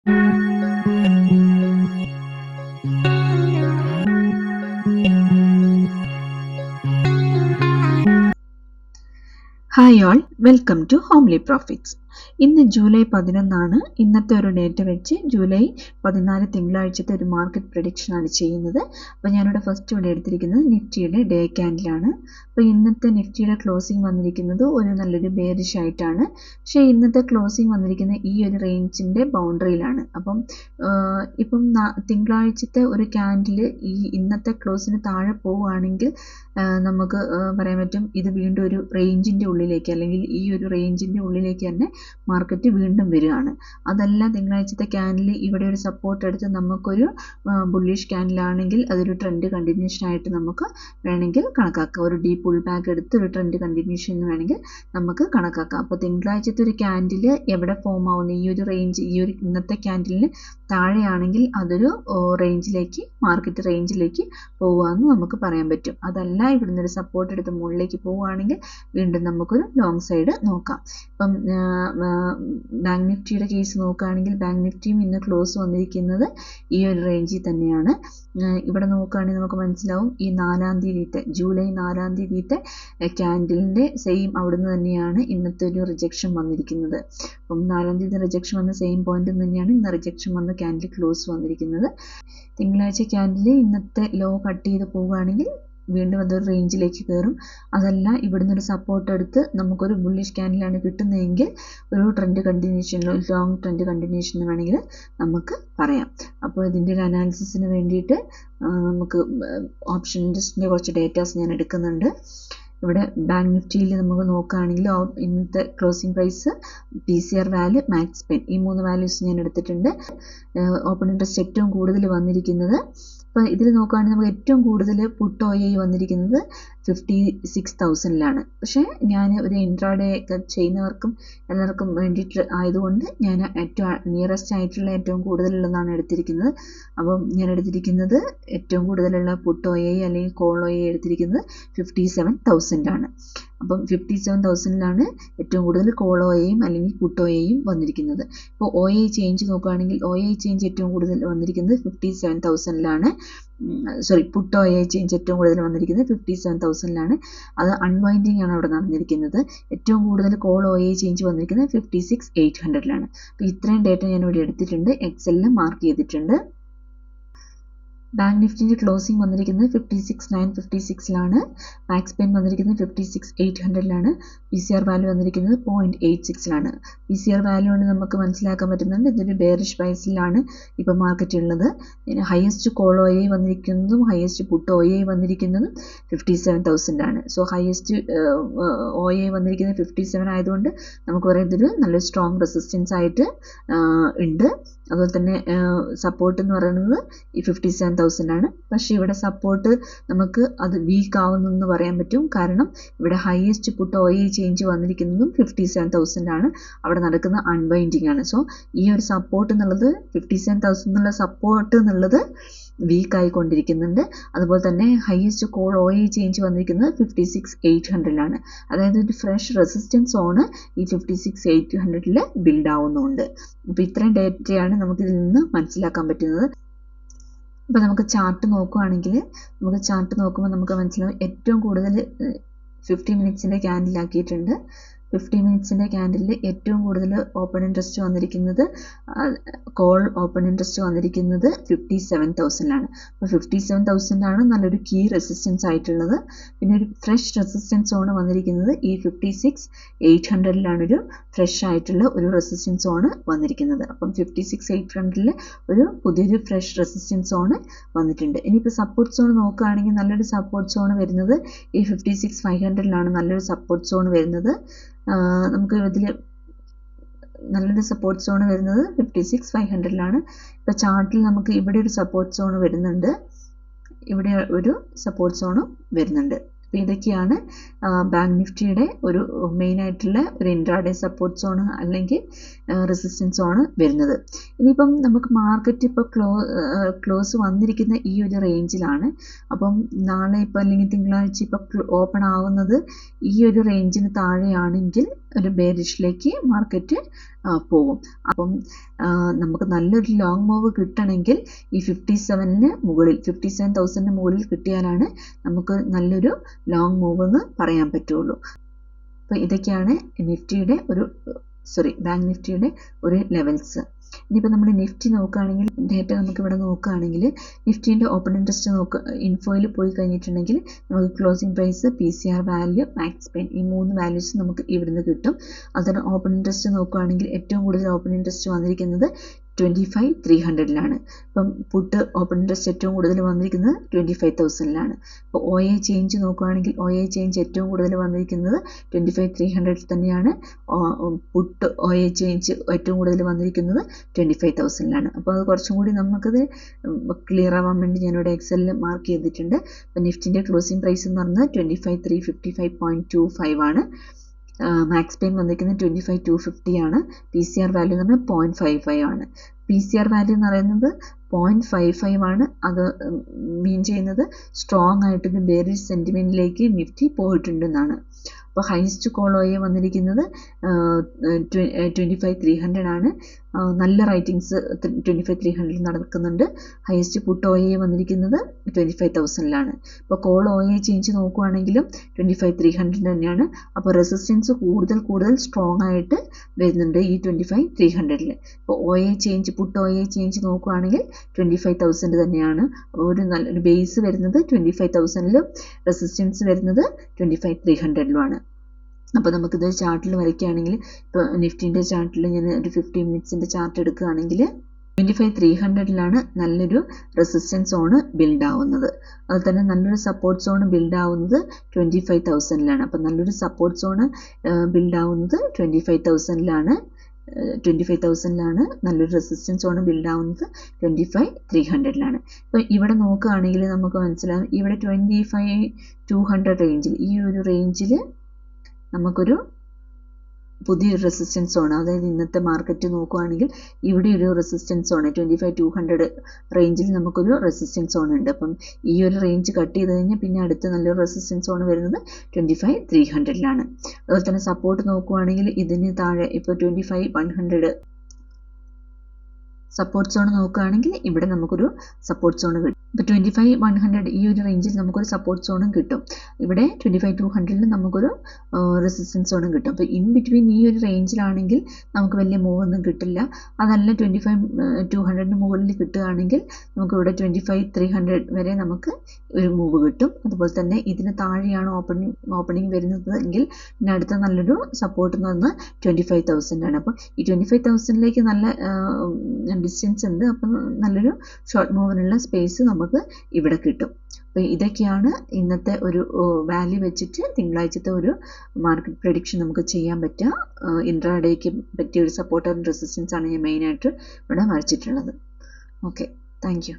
Hi all, welcome to homely profits. ഇന്ന് July 11 ഇന്നത്തെ ഒരു ഡേറ്റ് വെച്ച് ജൂലൈ 14 തിങ്കളാഴ്ചത്തെ ഒരു മാർക്കറ്റ് പ്രഡിക്ഷനാണ് ചെയ്യുന്നത്. അപ്പോൾ ഞാനിവിടെ ഫസ്റ്റ് ഇവിടെ എടുത്തിരിക്കുന്നത് നിഫ്റ്റിയുടെ ഡേ ക്യാൻഡിലാണ്. അപ്പോൾ ഇന്നത്തെ നിഫ്റ്റിയുടെ ക്ലോസിംഗ് വന്നിരിക്കുന്നത് ഒരു നല്ലൊരു ബെയറിഷ് ആയിട്ടാണ്. പക്ഷേ ഇന്നത്തെ ക്ലോസിംഗ് വന്നിരിക്കുന്നത് ഈ ഒരു റേഞ്ചിൻ്റെ ബൗണ്ടറിയിലാണ്. അപ്പം തിങ്കളാഴ്ചത്തെ ഒരു ക്യാൻഡിൽ ഈ ഇന്നത്തെ ക്ലോസിന് താഴെ പോവുകയാണെങ്കിൽ നമുക്ക് പറയാൻ പറ്റും ഇത് വീണ്ടും ഒരു റേഞ്ചിൻ്റെ ഉള്ളിലേക്ക്, അല്ലെങ്കിൽ ഈ ഒരു റേഞ്ചിൻ്റെ ഉള്ളിലേക്ക് തന്നെ മാർക്കറ്റ് വീണ്ടും വരികയാണ്. അതല്ല തിങ്കളാഴ്ചത്തെ ക്യാൻഡിൽ ഇവിടെ ഒരു സപ്പോർട്ട് എടുത്ത് നമുക്കൊരു ബുള്ളിഷ് ക്യാൻഡിലാണെങ്കിൽ അതൊരു ട്രെൻഡ് കണ്ടിന്യൂഷൻ ആയിട്ട് നമുക്ക് വേണമെങ്കിൽ കണക്കാക്കാം. ഒരു ഡീപ്പ് പുൾ ബാക്ക് എടുത്ത് ഒരു ട്രെൻഡ് കണ്ടിന്യൂഷൻ എന്ന് വേണമെങ്കിൽ നമുക്ക് കണക്കാക്കാം. അപ്പോൾ തിങ്കളാഴ്ചത്തെ ഒരു ക്യാൻഡിൽ എവിടെ ഫോം ആവുന്നു, ഈ ഒരു റേഞ്ച്, ഈ ഒരു ഇന്നത്തെ ക്യാൻഡിലിന് താഴെയാണെങ്കിൽ അതൊരു റേഞ്ചിലേക്ക്, മാർക്കറ്റ് റേഞ്ചിലേക്ക് പോവുകയെന്ന് നമുക്ക് പറയാൻ പറ്റും. അതല്ല ഇവിടുന്ന് ഒരു സപ്പോർട്ട് എടുത്ത് മുകളിലേക്ക് പോവുകയാണെങ്കിൽ വീണ്ടും നമുക്കൊരു ലോങ് സൈഡ് നോക്കാം. ഇപ്പം ബാങ്ക് നിഫ്റ്റിയുടെ കേസ് നോക്കുകയാണെങ്കിൽ ബാങ്ക് നിഫ്റ്റിയും ഇന്ന് ക്ലോസ് വന്നിരിക്കുന്നത് ഈ ഒരു റേഞ്ചിൽ തന്നെയാണ്. ഇവിടെ നോക്കുകയാണെങ്കിൽ നമുക്ക് മനസ്സിലാവും ഈ 4-ാം തീയതിത്തെ ജൂലൈ 4-ാം തീയതിത്തെ ക്യാൻഡിലിൻ്റെ സെയിം അവിടുന്ന് തന്നെയാണ് ഇന്നത്തെ ഒരു റിജക്ഷൻ വന്നിരിക്കുന്നത്. അപ്പം 4-ാം തീയതി റിജക്ഷൻ വന്ന സെയിം പോയിന്റ് തന്നെയാണ് ഇന്ന് റിജക്ഷൻ വന്ന ക്യാൻഡിൽ ക്ലോസ് വന്നിരിക്കുന്നത്. തിങ്കളാഴ്ച ക്യാൻഡിൽ ഇന്നത്തെ ലോ കട്ട് ചെയ്ത് പോവുകയാണെങ്കിൽ വീണ്ടും അതൊരു റേഞ്ചിലേക്ക് കയറും. അതല്ല ഇവിടുന്ന് ഒരു സപ്പോർട്ട് എടുത്ത് നമുക്കൊരു ബുള്ളിഷ് ക്യാൻഡിലാണ് കിട്ടുന്നതെങ്കിൽ ഒരു trend continuation, long trend continuation എന്ന് വേണമെങ്കിൽ നമുക്ക് പറയാം. അപ്പോൾ ഇതിൻ്റെ ഒരു അനാലിസിസിന് വേണ്ടിയിട്ട് നമുക്ക് ഓപ്ഷൻ ഇൻട്രസ്റ്റിൻ്റെ കുറച്ച് ഡേറ്റാസ് ഞാൻ എടുക്കുന്നുണ്ട്. ഇവിടെ ബാങ്ക് നിഫ്റ്റിയിൽ നമുക്ക് നോക്കുകയാണെങ്കിൽ ഇന്നത്തെ closing price, PCR value, max pain, ഈ 3 വാല്യൂസ് ഞാൻ എടുത്തിട്ടുണ്ട്. ഓപ്പൺ ഇൻട്രസ്റ്റ് ഏറ്റവും കൂടുതൽ വന്നിരിക്കുന്നത്, അപ്പോൾ ഇതിൽ നോക്കുകയാണെങ്കിൽ നമുക്ക് ഏറ്റവും കൂടുതൽ പുട്ട് OI വന്നിരിക്കുന്നത് 56,000-ലാണ്. പക്ഷേ ഞാൻ ഒരു ഇൻട്രാഡേ ഒക്കെ ചെയ്യുന്നവർക്കും എല്ലാവർക്കും വേണ്ടിയിട്ട് ആയതുകൊണ്ട് ഞാൻ ഏറ്റവും നിയറസ്റ്റ് ആയിട്ടുള്ള ഏറ്റവും കൂടുതലുള്ളതാണ് എടുത്തിരിക്കുന്നത്. അപ്പം ഞാൻ എടുത്തിരിക്കുന്നത് ഏറ്റവും കൂടുതലുള്ള പുട്ട് OI അല്ലെങ്കിൽ കോൾ OI എടുത്തിരിക്കുന്നത് 57,000-ആണ്. അപ്പം 57,000-ലാണ് ഏറ്റവും കൂടുതൽ കോൾ OIയും അല്ലെങ്കിൽ പുട്ട് OIയും വന്നിരിക്കുന്നത്. ഇപ്പോൾ OI ചേഞ്ച് നോക്കുകയാണെങ്കിൽ OI ചേഞ്ച് ഏറ്റവും കൂടുതൽ വന്നിരിക്കുന്നത് 57,000-ലാണ്. പുട്ട് OI ചേഞ്ച് ഏറ്റവും കൂടുതൽ വന്നിരിക്കുന്നത് 57,000-ലാണ്. അത് അൺവൈൻഡിങ് ആണ് അവിടെ നടന്നിരിക്കുന്നത്. ഏറ്റവും കൂടുതൽ കോൾ OI ചേഞ്ച് വന്നിരിക്കുന്നത് 56,800-ലാണ്. അപ്പോൾ ഇത്രയും ഡേറ്റ ഞാൻ ഇവിടെ എടുത്തിട്ടുണ്ട്, എക്സലിൽ മാർക്ക് ചെയ്തിട്ടുണ്ട്. ബാങ്ക് നിഫ്റ്റിൻ്റെ ക്ലോസിംഗ് വന്നിരിക്കുന്നത് 56,956-ലാണ്. മാക്സ് പെൻ വന്നിരിക്കുന്നത് 56,800-ലാണ്. PCR വാല്യൂ വന്നിരിക്കുന്നത് 0.86-ലാണ്. PCR വാല്യൂ കൊണ്ട് നമുക്ക് മനസ്സിലാക്കാൻ പറ്റുന്നുണ്ട് ഇതൊരു ബെയറിഷ് പ്രൈസിലാണ് ഇപ്പോൾ മാർക്കറ്റ് ഉള്ളത്. ഹയസ്റ്റ് കോൾ OI വന്നിരിക്കുന്നതും ഹയസ്റ്റ് പുട്ട് OI വന്നിരിക്കുന്നതും 57,000-ആണ്. സോ ഹയസ്റ്റ് OI വന്നിരിക്കുന്നത് 57 ആയതുകൊണ്ട് നമുക്ക് പറയാം ഇതൊരു നല്ല സ്ട്രോങ് റെസിസ്റ്റൻസ് ആയിട്ട് ഉണ്ട്. അതുപോലെ തന്നെ സപ്പോർട്ട് എന്ന് പറയുന്നത് ഈ 57,000-ആണ്. പക്ഷേ ഇവിടെ സപ്പോർട്ട് നമുക്ക് അത് വീക്ക് ആവുന്നെന്ന് പറയാൻ പറ്റും. കാരണം ഇവിടെ ഹയസ്റ്റ് പുട്ട് OI ചേഞ്ച് വന്നിരിക്കുന്നതും 57,000-ആണ്. അവിടെ നടക്കുന്ന അൺവൈൻഡിങ് ആണ്. സോ ഈ ഒരു സപ്പോർട്ട് എന്നുള്ളത് 57,000 എന്നുള്ള സപ്പോർട്ട് എന്നുള്ളത് വീക്ക് ആയിക്കൊണ്ടിരിക്കുന്നുണ്ട്. അതുപോലെ തന്നെ ഹയസ്റ്റ് കോൾ OI ചേഞ്ച് വന്നിരിക്കുന്നത് 56,800-ലാണ്. അതായത് ഒരു ഫ്രഷ് റെസിസ്റ്റൻസ് സോണ് ഈ 56,800-ൽ ബിൽഡ് ആവുന്നുണ്ട്. അപ്പോൾ ഇത്രയും ഡേറ്റയാണ് നമുക്കിതിൽ നിന്ന് മനസ്സിലാക്കാൻ പറ്റുന്നത്. അപ്പോൾ നമുക്ക് ചാർട്ട് നോക്കുകയാണെങ്കിൽ നമുക്ക് മനസ്സിലാവും ഏറ്റവും കൂടുതൽ 50 മിനിറ്റ്സിൻ്റെ ക്യാൻഡിലാക്കിയിട്ടുണ്ട്. 50 മിനിറ്റ്സിൻ്റെ ക്യാൻഡിലിൽ ഏറ്റവും കൂടുതൽ ഓപ്പൺ ഇൻട്രസ്റ്റ് വന്നിരിക്കുന്നത്, കോൾ ഓപ്പൺ ഇൻട്രസ്റ്റ് വന്നിരിക്കുന്നത് 57,000-ലാണ്. അപ്പോൾ 57,000-ആണ് നല്ലൊരു കീ റെസിസ്റ്റൻസ് ആയിട്ടുള്ളത്. പിന്നെ ഒരു ഫ്രഷ് റെസിസ്റ്റൻസ് സോണ് വന്നിരിക്കുന്നത് ഈ 56,800-ലാണൊരു ഫ്രഷ് ആയിട്ടുള്ള ഒരു റെസിസ്റ്റൻസ് സോണ് വന്നിരിക്കുന്നത്. അപ്പം 56,800-ൽ ഒരു പുതിയൊരു ഫ്രഷ് റെസിസ്റ്റൻസ് സോണ് വന്നിട്ടുണ്ട്. ഇനിയിപ്പോൾ സപ്പോർട്ട് സോൺ നോക്കുകയാണെങ്കിൽ നല്ലൊരു സപ്പോർട്ട് സോൺ വരുന്നത് ഈ 56,500-ലാണ് നല്ലൊരു സപ്പോർട്ട് സോൺ വരുന്നത്. നമുക്ക് ഇതിൽ നല്ലൊരു സപ്പോർട്ട് സോൺ വരുന്നത് 56,500-ലാണ്. ഇപ്പോൾ ചാർട്ടിൽ നമുക്ക് ഇവിടെ ഒരു സപ്പോർട്ട് സോൺ വരുന്നുണ്ട്, ഇവിടെ ഒരു സപ്പോർട്ട് സോണും വരുന്നുണ്ട്. അപ്പോൾ ഇതൊക്കെയാണ് ബാങ്ക് നിഫ്റ്റിയുടെ ഒരു മെയിനായിട്ടുള്ള ഒരു ഇൻട്രാഡേ സപ്പോർട്ട് സോൺ അല്ലെങ്കിൽ റെസിസ്റ്റൻസ് സോൺ വരുന്നത്. ഇനിയിപ്പം നമുക്ക് മാർക്കറ്റ് ഇപ്പോൾ ക്ലോസ് വന്നിരിക്കുന്ന ഈ ഒരു റേഞ്ചിലാണ്. അപ്പം നാളെ ഇപ്പോൾ അല്ലെങ്കിൽ തിങ്കളാഴ്ച ഇപ്പോൾ ഓപ്പൺ ആവുന്നത് ഈ ഒരു റേഞ്ചിന് താഴെയാണെങ്കിൽ ഒരു ബെയറിഷിലേക്ക് മാർക്കറ്റ് പോകും. അപ്പം നമുക്ക് നല്ലൊരു ലോങ് മൂവ് കിട്ടണമെങ്കിൽ ഈ 57-ന് മുകളിൽ 57,000-ന് മുകളിൽ കിട്ടിയാലാണ് നമുക്ക് നല്ലൊരു ലോങ് മൂവ് എന്ന് പറയാൻ പറ്റുള്ളൂ. അപ്പോൾ ഇതൊക്കെയാണ് ബാങ്ക് നിഫ്റ്റിയുടെ ഒരു ലെവൽസ്. ഇനിയിപ്പോൾ നമ്മൾ നിഫ്റ്റി നോക്കുകയാണെങ്കിൽ ഡേറ്റ നമുക്കിവിടെ നോക്കുകയാണെങ്കിൽ നിഫ്റ്റീൻ്റെ ഓപ്പൺ ഇൻട്രസ്റ്റ് ഇൻഫോയിൽ പോയി കഴിഞ്ഞിട്ടുണ്ടെങ്കിൽ നമുക്ക് closing price, PCR value, max pain ഈ 3 വാല്യൂസ് നമുക്ക് ഇവിടുന്ന് കിട്ടും. അതുപോലെ ഓപ്പൺ ഇൻട്രസ്റ്റ് നോക്കുകയാണെങ്കിൽ ഏറ്റവും കൂടുതൽ ഓപ്പൺ ഇൻട്രസ്റ്റ് വന്നിരിക്കുന്നത് 25,300-ലാണ്. ഇപ്പം പുട്ട് ഓപ്പൺ ഇൻട്രസ്റ്റ് ഏറ്റവും കൂടുതൽ വന്നിരിക്കുന്നത് 25,000-ലാണ്. അപ്പോൾ OA ചേഞ്ച് നോക്കുകയാണെങ്കിൽ OA ചേഞ്ച് ഏറ്റവും കൂടുതൽ വന്നിരിക്കുന്നത് 25,300 തന്നെയാണ്. പുട്ട് OA ചേഞ്ച് ഏറ്റവും കൂടുതൽ വന്നിരിക്കുന്നത് 25,000-ലാണ്. അപ്പോൾ അത് കുറച്ചും കൂടി നമുക്കത് ക്ലിയർ ആവാൻ വേണ്ടി ഞാനിവിടെ എക്സലിൽ മാർക്ക് ചെയ്തിട്ടുണ്ട്. അപ്പോൾ നിഫ്റ്റിൻ്റെ ക്ലോസിംഗ് പ്രൈസ് എന്ന് പറഞ്ഞാൽ 25,355.25 ആണ്. മാക്സ് പെയിൻ വന്നിരിക്കുന്നത് 25,250 ആണ്. PCR വാല്യൂ എന്ന് പറഞ്ഞാൽ 0.55 ആണ്. PCR വാല്യൂ എന്ന് പറയുന്നത് 0.55 ആണ്. അത് മീൻ ചെയ്യുന്നത് സ്ട്രോങ് ആയിട്ടൊരു ബെയറിഷ് സെൻറ്റിമെൻറ്റിലേക്ക് നിഫ്റ്റി പോയിട്ടുണ്ടെന്നാണ്. അപ്പോൾ ഹൈസ്റ്റ് കോൾ OA വന്നിരിക്കുന്നത് 25,300 ആണ്. നല്ല റൈറ്റിങ്സ് 25,300 നടക്കുന്നുണ്ട്. ഹൈസ്റ്റ് പുട്ട് OA വന്നിരിക്കുന്നത് 25,000-ലാണ്. ഇപ്പോൾ കോൾ OA ചേഞ്ച് നോക്കുകയാണെങ്കിലും 25,300 തന്നെയാണ്. അപ്പോൾ റെസിസ്റ്റൻസ് കൂടുതൽ സ്ട്രോങ് ആയിട്ട് വരുന്നുണ്ട് ഈ 25,300-ൽ. ഇപ്പോൾ പുട്ട് OA ചേഞ്ച് നോക്കുകയാണെങ്കിൽ 25,000 തന്നെയാണ്. അപ്പോൾ ഒരു നല്ലൊരു ബേസ് വരുന്നത് 25,000-ലും റെസിസ്റ്റൻസ് വരുന്നത് 25,300-ലുമാണ്. അപ്പോൾ നമുക്കിത് ചാർട്ടിൽ വരയ്ക്കുകയാണെങ്കിൽ ഇപ്പോൾ നിഫ്റ്റിൻ്റെ ചാർട്ടിൽ ഞാൻ ഒരു 15 മിനിറ്റ്സിൻ്റെ ചാർട്ട് എടുക്കുകയാണെങ്കിൽ 25,300-ലാണ് നല്ലൊരു റെസിസ്റ്റൻസ് സോണ് ബിൽഡ് ആവുന്നത്. അതുപോലെ തന്നെ നല്ലൊരു സപ്പോർട്ട് സോൺ ബിൽഡ് ആവുന്നത് 25,000-ലാണ്. അപ്പോൾ നല്ലൊരു സപ്പോർട്ട് സോണ് ബിൽഡ് ആവുന്നത് 25,000-ലാണ്. 25,000-ലാണ് നല്ലൊരു റെസിസ്റ്റൻസ് സോൺ ബിൽഡ് ആവുന്നത് 25,300-ലാണ്. ഇപ്പോൾ ഇവിടെ നോക്കുകയാണെങ്കിൽ നമുക്ക് മനസ്സിലാവും ഇവിടെ 25,200 റേഞ്ചിൽ, ഈ ഒരു റേഞ്ചിൽ നമുക്കൊരു പുതിയൊരു റെസിസ്റ്റൻസ് സോൺ, അതായത് ഇന്നത്തെ മാർക്കറ്റ് നോക്കുകയാണെങ്കിൽ ഇവിടെ ഒരു റെസിസ്റ്റൻസ് സോൺ 25,200 റേഞ്ചിൽ നമുക്കൊരു റെസിസ്റ്റൻസ് സോൺ ഉണ്ട്. അപ്പം ഈ ഒരു റേഞ്ച് കട്ട് ചെയ്ത് കഴിഞ്ഞാൽ പിന്നെ അടുത്ത നല്ലൊരു റെസിസ്റ്റൻസ് സോൺ വരുന്നത് 25,300-ലാണ്. അതുപോലെ തന്നെ സപ്പോർട്ട് നോക്കുകയാണെങ്കിൽ ഇതിന് താഴെ ഇപ്പോൾ 25,100 സപ്പോർട്ട് സോൺ നോക്കുകയാണെങ്കിൽ ഇവിടെ നമുക്കൊരു സപ്പോർട്ട് സോൺ കിട്ടും. ഇപ്പോൾ 25,100 ഈ ഒരു റേഞ്ചിൽ നമുക്കൊരു സപ്പോർട്ട് സോണും കിട്ടും. ഇവിടെ 25,200-ൽ നമുക്കൊരു റെസിസ്റ്റൻസ് സോണും കിട്ടും. അപ്പോൾ ഇൻ ബിറ്റ്വീൻ ഈ ഒരു റേഞ്ചിലാണെങ്കിൽ നമുക്ക് വലിയ മൂവ് ഒന്നും കിട്ടില്ല. അതല്ല 25,200-ന് മുകളിൽ കിട്ടുകയാണെങ്കിൽ നമുക്കിവിടെ 25,300 വരെ നമുക്ക് ഒരു മൂവ് കിട്ടും. അതുപോലെ തന്നെ ഇതിന് താഴെയാണ് ഓപ്പണിംഗ് വരുന്നത് എങ്കിൽ പിന്നെ അടുത്ത നല്ലൊരു സപ്പോർട്ട് എന്ന് പറഞ്ഞാൽ 25,000-ആണ്. അപ്പോൾ ഈ 25,000-ലേക്ക് നല്ല ഡിസ്റ്റൻസ് ഉണ്ട്. അപ്പം നല്ലൊരു ഷോർട്ട് മൂവിനുള്ള സ്പേസ് നമുക്ക് ഇവിടെ കിട്ടും. അപ്പോൾ ഇതൊക്കെയാണ് ഇന്നത്തെ ഒരു വാല്യൂ വെച്ചിട്ട് തിങ്കളാഴ്ചത്തെ ഒരു മാർക്കറ്റ് പ്രഡിക്ഷൻ നമുക്ക് ചെയ്യാൻ പറ്റുക. ഇൻട്രാഡേക്ക് പറ്റിയ ഒരു സപ്പോർട്ട് ആൻഡ് റെസിസ്റ്റൻസ് ആണ് ഞാൻ മെയിനായിട്ട് ഇവിടെ വരച്ചിട്ടുള്ളത്. Okay, thank you.